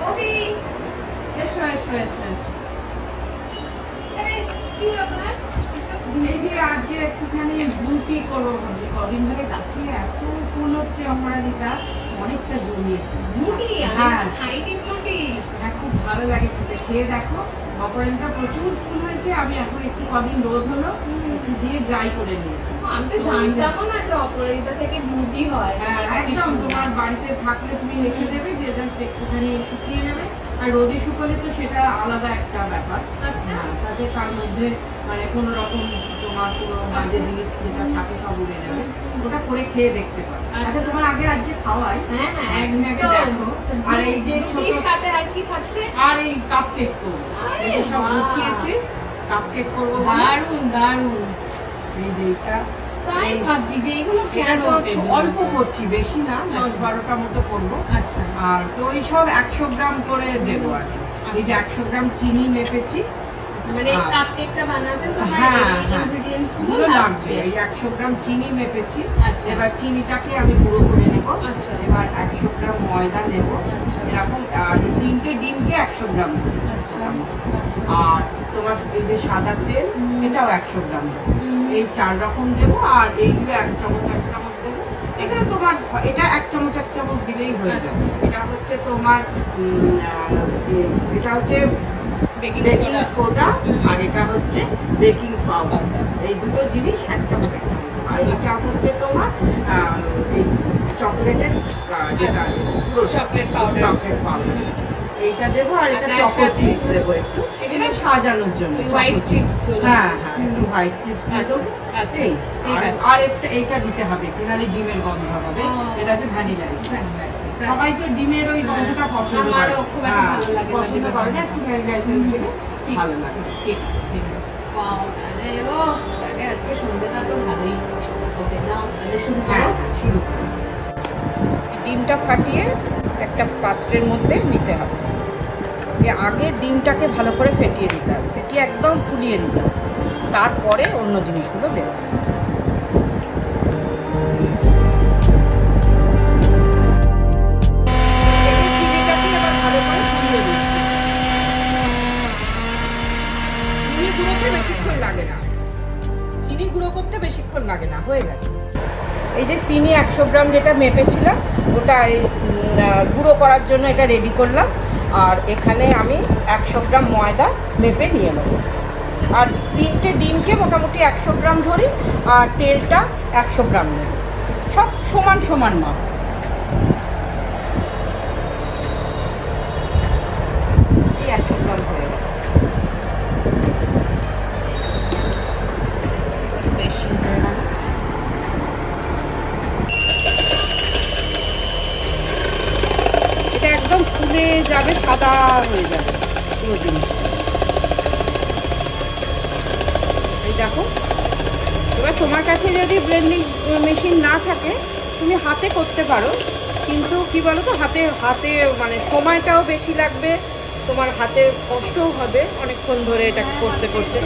বৌদি এসো এসো এসো এসো। আরে কি ব্যাপার? এই যে আজকে একটুখানি বিউটি করবো ভাবছি, কদিন ধরে গাছে এত ফুল হচ্ছে, অপরাজিতা অনেকটা জমিয়েছে। মুটি হ্যাঁ আমি খাইনি মুটি। হ্যাঁ, খুব ভালো লাগে খেতে। খেয়ে দেখো, অপরাজিতা প্রচুর ফুল হয়েছে। আমি এখন একটু কদিন রোদ হলো একটু দিয়ে ড্রাই করে নিয়েছি। আমি তো জানতামও না যে অপরাজিতা থেকে মুটি হয়। হ্যাঁ, একদম তোমার বাড়িতে থাকলে তুমি রেখে দেবে, যে জাস্ট একটুখানি শুকিয়ে নেবে। আর রোদে শুকালে তো সেটা আলাদা একটা ব্যাপার। আচ্ছা। হ্যাঁ, তাতে তার মধ্যে মানে কোনো রকম তোমার কোনো বাজে জিনিস যেটা থাকে সব উড়ে যাবে। ওটা করে খেয়ে দেখতে পারো। আচ্ছা, তোমার আজকে খাওয়াই। হ্যাঁ হ্যাঁ একদিন আগে দেখো। আর এই যে মুটির সাথে আর কি থাকছে? আর এই কাপ কেক করবো। এই যে সব বাহ। গুছিয়েছি, কাপ কেক করবো। দারুণ দারুণ। এই যে এটা তাই ভাবছি যে এগুলো এটা কেন তো অল্প করছি, বেশি না, 10-12টা মতো করবো। আচ্ছা আর তো ওই সব 100 গ্রাম করে দেবো আর কি। এই যে 100 গ্রাম চিনি মেপেছি। আচ্ছা, মানে এই কাপকেকটা বানাতে তোমার হ্যাঁ, এই হ্যাঁ। ইনগ্রেডিয়েন্টস এগুলো গুলো লাগবে। লাগবে। এই 100 গ্রাম চিনি মেপেছি। আচ্ছা। এবার চিনিটাকে আমি গুঁড়ো করে নেব। আচ্ছা। এবার 100 গ্রাম ময়দা নেব। আচ্ছা। এরকম আর 3টে ডিমকে 100 গ্রাম দেবো। আচ্ছা। মোটামুটি। আর তোমার এই যে সাদা তেল, এটাও 100 গ্রাম দেবো। এই 4 রকম দেবো। আর এইগুলো 1 চামচ 1 চামচ দেবো। এখানে তোমার এটা 1 চামচ 1 চামচ দিলেই হয়ে আচ্ছা। যাবে। এটা হচ্ছে তোমার এটা হচ্ছে বেকিং সোডা, আর এটা হচ্ছে বেকিং পাউডার। এই দুটো জিনিস 1 চামচ 1 চামচ। আর এটা হচ্ছে তোমার এই চকলেটের যেটা চকলেট পাউডার। চকলেট পাউডার এইটা দেবো। আর এটা আর তার চকো সাথে চিপস দেবো একটু, এটা সাজানোর জন্য। White choco chips। চিপস গুলো। হ্যাঁ হ্যাঁ, একটু হোয়াইট চিপস দিয়ে দেবো। আচ্ছা, এই, ঠিক আর- আছে। আর একটা এইটা দিতে হবে একটু, নাহলে ডিমের গন্ধ হবে। ও। এটা হচ্ছে ভ্যানিলা এসেন্স। আচ্ছা। সবাই তো ডিমের ওই গন্ধটা পছন্দ করে। আমারও খুব একটা হ্যাঁ, ভালো লাগে না পছন্দ ডিমের করে না, গন্ধ। একটু ভ্যানিলা এসেন্স দিলে ঠিক ভালো লাগে। ঠিক আছে ঠিক আছে। ওয়াও, তাহলে তাহলে আজকে সন্ধ্যাটা তো ভালোই হবে না? তাহলে শুরু হ্যাঁ করো। হ্যাঁ, শুরু করো। ডিমটা ফাটিয়ে একটা পাত্রের মধ্যে নিতে হবে। দিয়ে আগে ডিমটাকে ভালো করে ফেটিয়ে নিতে হবে, ফেটিয়ে একদম ফুলিয়ে নিতে হবে। তারপরে অন্য জিনিসগুলো দেবো। চিনিটাকে এবার ভালো করে ফুলিয়ে নিচ্ছি। চিনি গুঁড়োতে বেশিক্ষণ লাগে না, চিনি গুঁড়ো করতে বেশিক্ষণ লাগে না, হয়ে গেছে। এই যে চিনি 100 গ্রাম যেটা মেপেছিলাম, ওটা এই গুঁড়ো করার জন্য এটা রেডি করলাম। আর এখানে আমি 100 গ্রাম ময়দা মেপে নিয়ে নেব। আর 3টে ডিমকে মোটামুটি 100 গ্রাম ধরি, আর তেলটা 100 গ্রাম নেব। সব সমান সমান মাপ। এই 100 গ্রাম হয়ে গেছে। বেশি হয়ে গেল। এটা একদম ফুলে যাবে, সাদা হয়ে যাবে পুরো জিনিসটা। এই দেখো, এবার তোমার কাছে যদি ব্লেন্ডিং মেশিন না থাকে তুমি হাতে করতে পারো, কিন্তু কি বলো তো, হাতে হাতে মানে সময়টাও বেশি লাগবে, তোমার হাতে কষ্টও হবে অনেকক্ষণ ধরে এটা করতে করতে।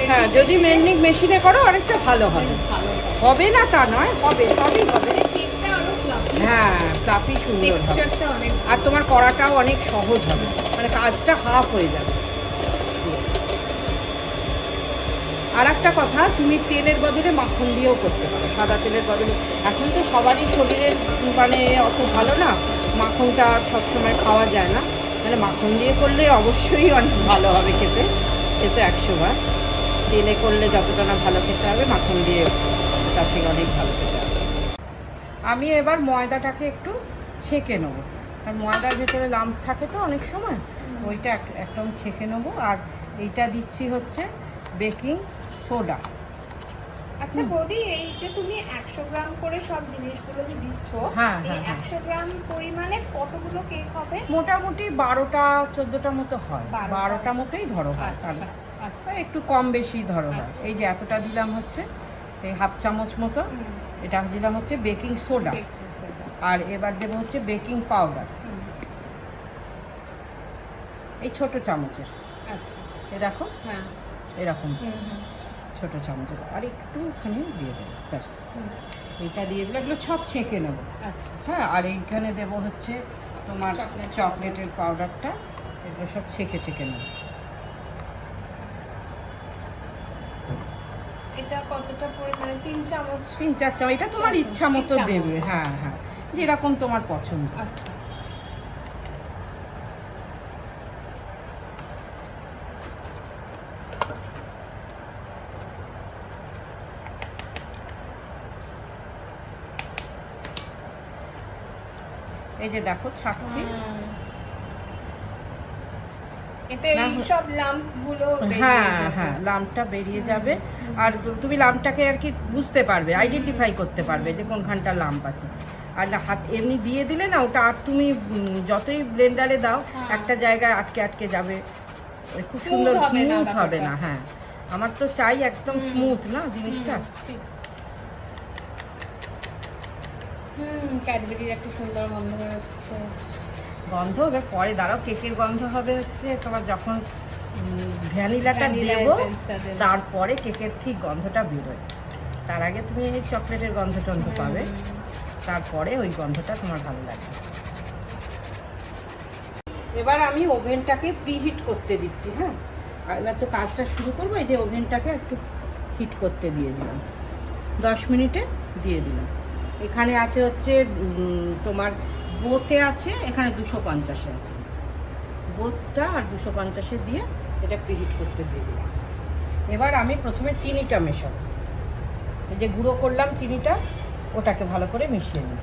হ্যাঁ, যদি ব্লেন্ডিং মেশিনে করো অনেকটা ভালো হবে। ভালো হবে না তা নয়, হবে, সবই হবে। কেকটা আরো ফ্লাফি, হ্যাঁ, ফ্লাফি সুন্দর হবে। টেক্সচারটা অনেক আর তোমার করাটাও অনেক সহজ হবে, মানে কাজটা হাফ হয়ে যাবে। আর একটা কথা, তুমি তেলের বদলে মাখন দিয়েও করতে পারো, সাদা তেলের বদলে। এখন তো সবারই শরীরের মানে অত ভালো না, মাখনটা সবসময় খাওয়া যায় না, মানে মাখন দিয়ে করলে অবশ্যই অনেক ভালো হবে খেতে। সে তো 100 বার। তেলে করলে যতটা না ভালো খেতে হবে, মাখন দিয়ে তার থেকে অনেক ভালো খেতে হবে। আমি এবার ময়দাটাকে একটু ছেঁকে নেবো, আর ময়দার ভেতরে লাম্প থাকে তো অনেক সময়, ওইটা একদম ছেঁকে নেবো। আর এইটা দিচ্ছি হচ্ছে বেকিং সোডা। আচ্ছা বৌদি, এই যে তুমি 100 গ্রাম করে সব জিনিসগুলো যে দিচ্ছ, হ্যাঁ, এই হ্যাঁ, হ্যাঁ। 100 গ্রাম পরিমাণে কতগুলো কেক হবে? মোটামুটি 12টা-14টা মতো হয়, 12টা। 12টা মতোই ধরো হয়। আচ্ছা তাহলে আচ্ছা। একটু কম বেশি ধরো হয়। আচ্ছা। এই যে এতটা দিলাম হচ্ছে এই হাফ চামচ মতো, এটা দিলাম হচ্ছে বেকিং সোডা। Baking soda। আর এবার দেবো হচ্ছে বেকিং পাউডার, এই ছোট চামচের। আচ্ছা। এ দেখো, হ্যাঁ। এরকম ছোট চামচের। আর একটুখানি দিয়ে দেবো, ব্যাস। এইটা দিয়ে দিলে এগুলো সব ছেঁকে নেবো। আচ্ছা। হ্যাঁ, আর এইখানে দেবো হচ্ছে তোমার চকলেটের পাউডারটা এগুলো সব ছেঁকে ছেঁকে নেব। এটা কতটা পরিমাণে? 3 চামচ? 3-4 চামচ, এটা তোমার ইচ্ছা মতো ইচ্ছা মতো। দেবে। হ্যাঁ হ্যাঁ, যেরকম তোমার পছন্দ। আচ্ছা। এই যে দেখো ছাকছি। এতে এই সব লাম্প গুলো হ্যাঁ হ্যাঁ, লাম্পটা বেরিয়ে যাবে। আর তুমি লাম্পটাকে আর কি বুঝতে পারবে, আইডেন্টিফাই করতে পারবে যে কোনখানটা লাম্প আছে। আর না হাত এমনি দিয়ে দিলে না ওটা, আর তুমি যতই ব্লেন্ডারে দাও একটা জায়গায় আটকে আটকে যাবে, খুব সুন্দর স্মুথ হবে না। হ্যাঁ, আমার তো চাই একদম স্মুথ না জিনিসটা। ক্যাডবেরির একটা সুন্দর গন্ধ হচ্ছে। গন্ধ এবার পরে দাঁড়াও, কেকের গন্ধ হবে হচ্ছে তোমার যখন ভ্যানিলাটা দেবো, তারপরে কেকের ঠিক গন্ধটা বেরোয়। তার আগে তুমি এই চকলেটের গন্ধ টন্ধ পাবে, তারপরে ওই গন্ধটা তোমার ভালো লাগবে। এবার আমি ওভেনটাকে প্রিহিট করতে দিচ্ছি। হ্যাঁ, আর এবার তো কাজটা শুরু করবো। এই যে ওভেনটাকে একটু হিট করতে দিয়ে দিলাম, 10 মিনিটে দিয়ে দিলাম। এখানে আছে হচ্ছে তোমার বোতে আছে, এখানে 250-এ আছে। বোতটা আর 250-এ দিয়ে এটা প্রিহিট করতে দিয়ে দিলাম। এবার আমি প্রথমে চিনিটা মেশাবো। এই যে গুঁড়ো করলাম চিনিটা, ওটাকে ভালো করে মিশিয়ে নিই।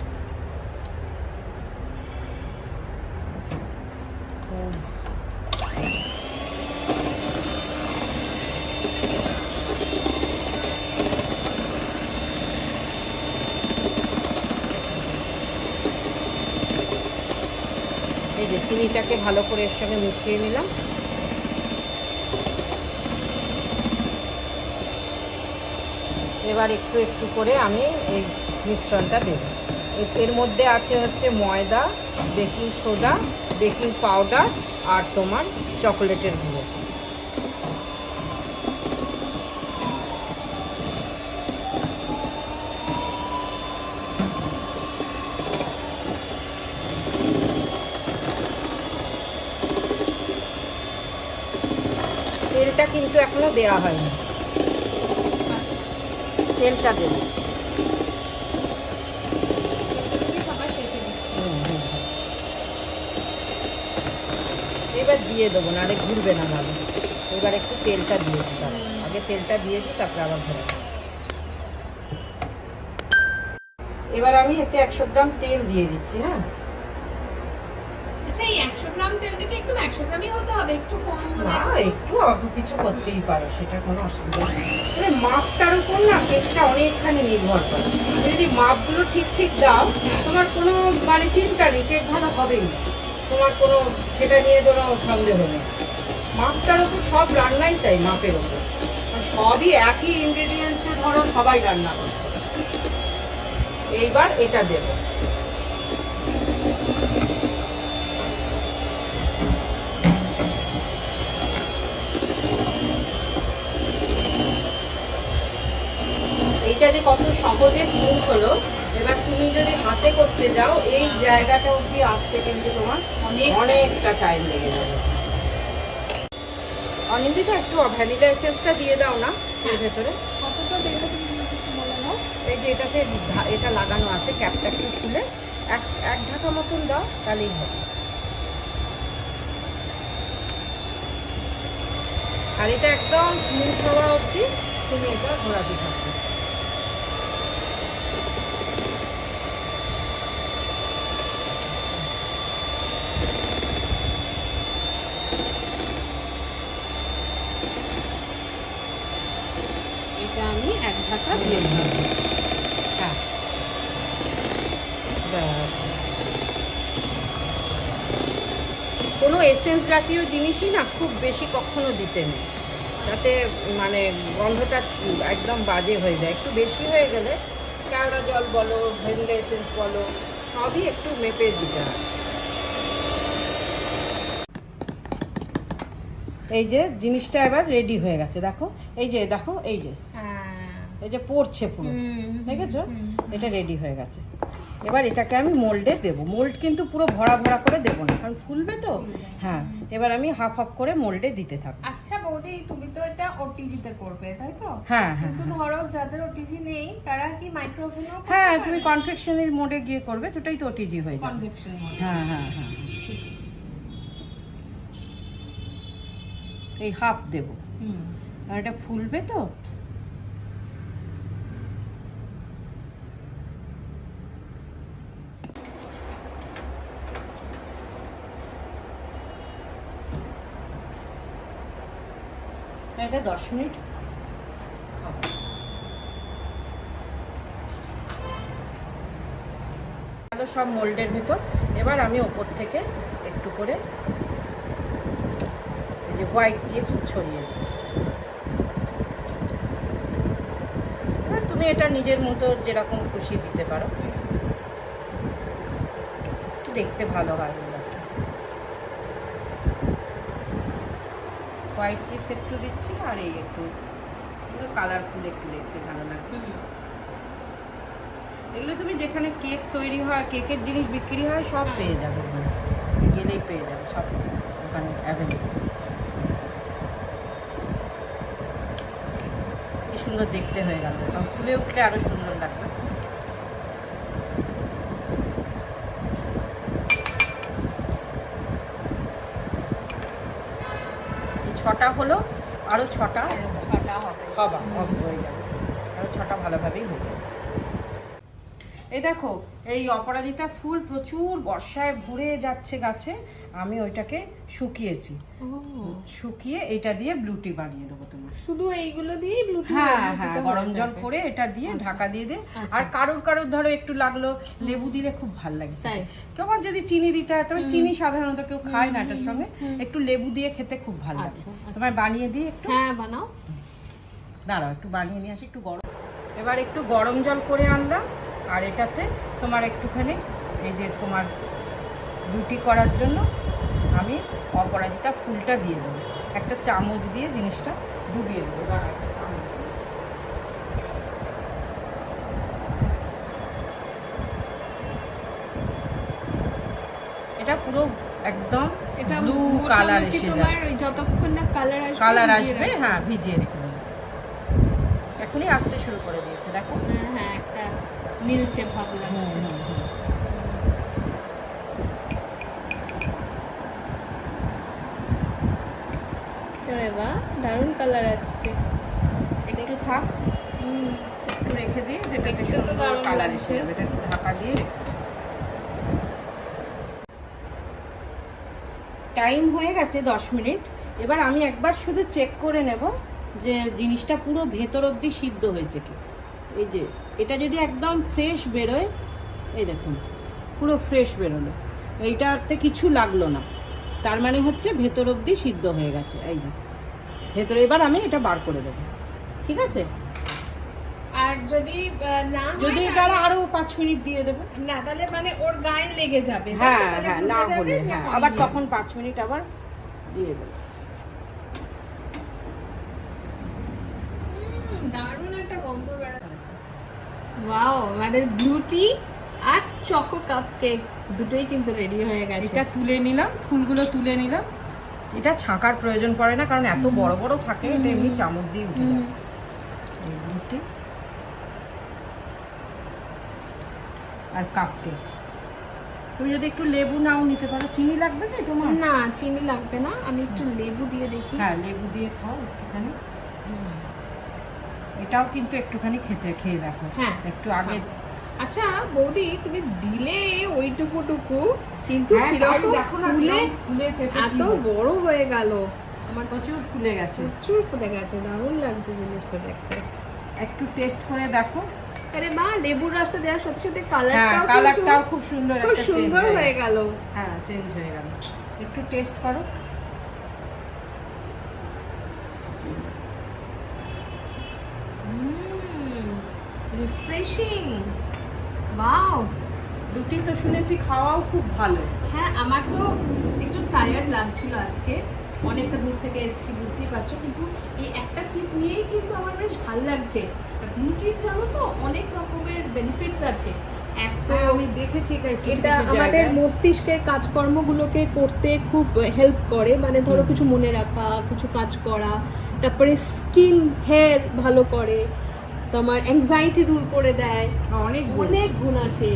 এই যে চিনিটাকে ভালো করে এর সঙ্গে মিশিয়ে নিলাম। এবার একটু একটু করে আমি এই মিশ্রণটা দেব। এর মধ্যে আছে হচ্ছে ময়দা, বেকিং সোডা, বেকিং পাউডার আর তোমার চকোলেটের গুঁড়ো। তেলটা কিন্তু এখনো দেওয়া হয়নি, তেলটা দেবো। এবার দিয়ে দেবো, নাহলে ঘুরবে না ভালো। এবার একটু তেলটা দিয়ে দিতে হবে, আগে তেলটা দিয়ে দিই, তারপরে আবার ধরে। এবার আমি এতে 100 গ্রাম তেল দিয়ে দিচ্ছি। হ্যাঁ, আচ্ছা, এই 100 গ্রাম তেল থেকে একদম 100 গ্রামই হতে হবে, একটু কম হলে? না, একটু অল্প কিছু করতেই পারো, সেটা কোনো অসুবিধা নেই। মাপটার উপর না কেকটা অনেকখানি নির্ভর করে। যদি মাপগুলো ঠিক ঠিক দাও, তোমার কোনো মানে চিন্তা নেই, কেক ভালো হবেই। তোমার কোনো সেটা নিয়ে কোনো সন্দেহ নেই। মাপটার উপর, সব রান্নাই তাই মাপের উপর। সবই একই ইনগ্রেডিয়েন্টসে ধরো সবাই রান্না করছে। এইবার এটা দেবো। এইটা যে কত সহজে স্মুথ হলো। এবার তুমি যদি হাতে করতে যাও, এই জায়গাটা অবধি আসতে কিন্তু তোমার অনেকটা টাইম লেগে যাবে। অনিন্দিতা, একটু ভ্যানিলা এসেন্সটা দিয়ে দাও না এর ভেতরে। কতটা দেবো তুমি বলো না? এই যে এটাতে এটা লাগানো আছে, ক্যাপটা একটু খুলে এক ঢাকা মতন দাও, তাহলেই হবে। আর এটা একদম স্মুথ হওয়া অবধি তুমি এটা ঘোরাতে থাকবে। এটা আমি 1 ঢাকা দিয়ে দিলাম। হ্যাঁ, কোনো এসেন্স জাতীয় জিনিসই না খুব বেশি কখনো দিতে নেই, যাতে মানে গন্ধটা একদম বাজে হয়ে যায়। একটু বেশি হয়ে গেলে কেওড়া জল বলো, ভ্যানিলা এসেন্স বলো, সবই একটু মেপে দিতে হয়। এই যে জিনিসটা এবার রেডি হয়ে গেছে, দেখো। এই যে দেখো, এই যে পড়ছে পুরো, দেখেছো? এটা রেডি হয়ে গেছে। এবার এটাকে আমি মোল্ডে দেবো। মোল্ড কিন্তু পুরো ভরা ভরা করে দেবো না, কারণ ফুলবে তো। হ্যাঁ, এবার আমি হাফ হাফ করে মোল্ডে দিতে থাকবো। আচ্ছা বৌদি, তুমি তো এটা ওটিজিতে করবে তাই তো? হ্যাঁ হ্যাঁ কিন্তু ধরো যাদের ওটিজি নেই তারা কি মাইক্রোওভেনও করতে হ্যাঁ, পারে? তুমি কনফেকশনের মোডে গিয়ে করবে, দুটোই তো ওটিজি হয়ে যাবে। Convection mode. হ্যাঁ হ্যাঁ হ্যাঁ, ঠিক। এই হাফ দেবো, হুম। আর এটা ফুলবে তো। এটা 10 মিনিট হবে। সব মোল্ডের ভেতর। এবার আমি ওপর থেকে একটু করে এই যে হোয়াইট চিপস ছড়িয়ে দিচ্ছি। এবার তুমি এটা নিজের মতো যেরকম খুশি দিতে পারো, দেখতে ভালো হয়। হোয়াইট চিপস একটু দিচ্ছি, আর এই একটু কালারফুল একটু দেখতে ভালো লাগবে। এগুলো তুমি যেখানে কেক তৈরি হয়, কেকের জিনিস বিক্রি হয়, সব পেয়ে যাবে, গেলেই পেয়ে যাবে, সব ওখানে অ্যাভেলেবল। কি সুন্দর দেখতে হয়ে গেল, ফুলে উঠলে আরো সুন্দর লাগবে। ছটা হলো, আরো ছটা হবে, হয়ে যাবে, আরো ছটা ভালোভাবেই হয়ে যাবে। এই দেখো, এই অপরাজিতা ফুল প্রচুর বর্ষায় ভরে যাচ্ছে গাছে। আমি ওইটাকে শুকিয়েছি, শুকিয়ে এটা দিয়ে ব্লু টি বানিয়ে দেবো তোমার। শুধু এইগুলো দিয়ে ব্লু টি? হ্যাঁ হ্যাঁ, গরম জল করে এটা দিয়ে ঢাকা দিয়ে দে। আর কারোর ধরো একটু লাগলো লেবু দিলে খুব ভালো লাগে। তোমার যদি চিনি দিতে হয়, তবে চিনি সাধারণত কেউ খায় না, এটার সঙ্গে একটু লেবু দিয়ে খেতে খুব ভালো লাগে। তোমার বানিয়ে দিই একটু? হ্যাঁ বানাও। দাঁড়াও, একটু বানিয়ে নিয়ে আসি। একটু গরম, এবার একটু গরম জল করে আনলাম, আর এটাতে তোমার একটুখানি এই যে তোমার রুটি করার জন্য আমি অপরাজিতা ফুলটা দিয়ে দেবো। একটা চামচ দিয়ে জিনিসটা ডুবিয়ে দেবো। একটা চামচ, এটা পুরো একদম ব্লু কালার এসে যাবে যতক্ষণ না কালার আসবে। হ্যাঁ, ভিজিয়ে রেখে দেবো। এখনই আসতে শুরু করে দিয়েছে, দেখো। হ্যাঁ, একটা নীলচে ভাব লাগছে। আরে বাহ, দারুণ কালার আসছে। একটু থাক, একটু রেখে দিয়ে, যেটাতে সুন্দর কালার এসে যাবে। এটা একটু ঢাকা দিয়ে রেখে দেবো। টাইম হয়ে গেছে 10 মিনিট। এবার আমি একবার শুধু চেক করে নেব যে জিনিসটা পুরো ভেতর অবধি সিদ্ধ হয়েছে কি। এই যে এটা যদি একদম ফ্রেশ বেরোয়, এই দেখুন পুরো ফ্রেশ বেরোলো, এইটাতে কিছু লাগলো না, তার মানে হচ্ছে ভেতর অবধি সিদ্ধ হয়ে গেছে। এই যে ভেতরে, এবার আমি এটা বার করে দেবো, ঠিক আছে? আর যদি না, যদি এটা আরো 5 মিনিট দিয়ে দেবো। না, তাহলে মানে ওর গায়ে লেগে যাবে। হ্যাঁ হ্যাঁ, না হলে হ্যাঁ, আবার তখন 5 মিনিট আবার দিয়ে দেবো। দারুণ একটা গন্ধ বেরোচ্ছে। ওয়াও, আমাদের ব্লু টি আর চকো কাপ কেক দুটোই কিন্তু রেডি হয়ে গেছে। এটা তুলে নিলাম, ফুলগুলো তুলে নিলাম। এটা ছাঁকার প্রয়োজন পড়ে না, কারণ এত বড় বড় থাকে, এটা এমনি চামচ দিয়ে উঠে যাবে। এই ব্লু টি আর কাপ কেক। তুমি যদি একটু লেবু নাও নিতে পারো। চিনি লাগবে কি তোমার? না, চিনি লাগবে না, আমি একটু লেবু দিয়ে দেখি। হ্যাঁ, লেবু দিয়ে খাও একটুখানি। এটাও কিন্তু একটুখানি খেয়ে দেখো। হ্যাঁ, একটু আগে। আচ্ছা বৌদি, তুমি দিলে ওইটুকুটুকু, কিন্তু ফুলে এত বড় হয়ে গেল। আমার প্রচুর ফুলে গেছে, প্রচুর ফুলে গেছে। দারুণ লাগছে জিনিসটা দেখতে। একটু টেস্ট করে দেখো। আরে বাহ, লেবুর রসটা দেওয়ার সাথে সাথে কালারটাও খুব সুন্দর, খুব সুন্দর হয়ে গেল। হ্যাঁ, চেঞ্জ হয়ে গেল। একটু টেস্ট করো। রিফ্রেশিং। ওয়াও, রুটি তো শুনেছি খাওয়াও খুব ভালো। হ্যাঁ, আমার তো একটু টায়ার্ড লাগছিল আজকে, অনেকটা দূর থেকে এসেছি, বুঝতেই পারছো, কিন্তু এই একটা সিপ নিয়েই কিন্তু আমার বেশ ভালো লাগছে। রুটির জানো তো অনেক রকমের বেনিফিটস আছে। এক তো আমি দেখেছি কিছু এটা কিছু আমাদের জায়গায়। মস্তিষ্কের কাজকর্মগুলোকে করতে খুব হেল্প করে, মানে ধরো কিছু মনে রাখা, কিছু কাজ করা, তারপরে স্কিন হেয়ার ভালো করে, তোমার অ্যাংজাইটি দূর করে দেয়, অনেক গুণ। অনেক গুণ আছে।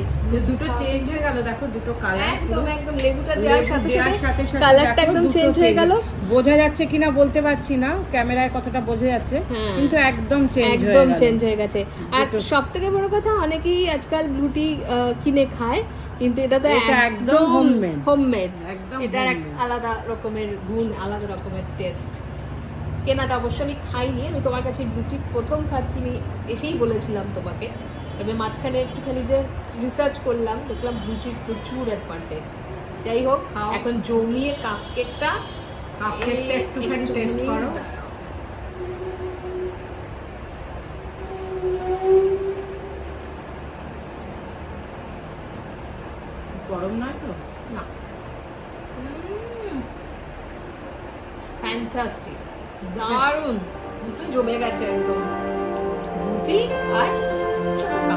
দুটো চেঞ্জ হয়ে গেল, দেখো দুটো কালার একদম একদম লেবুটা দেওয়ার সাথে দেওয়ার সাথে সাথে কালারটা দেখো একদম দুটো চেঞ্জ হয়ে change। গেল। বোঝা যাচ্ছে কিনা বলতে পারছি না, ক্যামেরায় কতটা বোঝা যাচ্ছে, হ্যাঁ। কিন্তু একদম চেঞ্জ হয়ে একদম গেল। চেঞ্জ হয়ে গেছে। আর দুটো। সব থেকে বড় কথা, অনেকেই আজকাল ব্লুটি কিনে খায়, কিন্তু এটা তো এটা একদম homemade। হোমমেড। একদম এটার এক homemade। আলাদা রকমের গুণ, আলাদা রকমের টেস্ট। কেনাটা অবশ্য আমি খাইনি, আমি তোমার কাছে ব্লুটি প্রথম খাচ্ছি, আমি এসেই বলেছিলাম তোমাকে। তবে মাঝখানে একটুখানি যে রিসার্চ করলাম, দেখলাম ব্লুটির প্রচুর অ্যাডভান্টেজ। যাই হোক, খাও। এখন জমিয়ে কাপ কেকটা কাপকেকটা একটুখানি টেস্ট করো। গরম নয় তো? না, ফ্যান্টাস্টিক, দারুণ, দুটো জমে গেছে একদম, রুটি আর চোখা।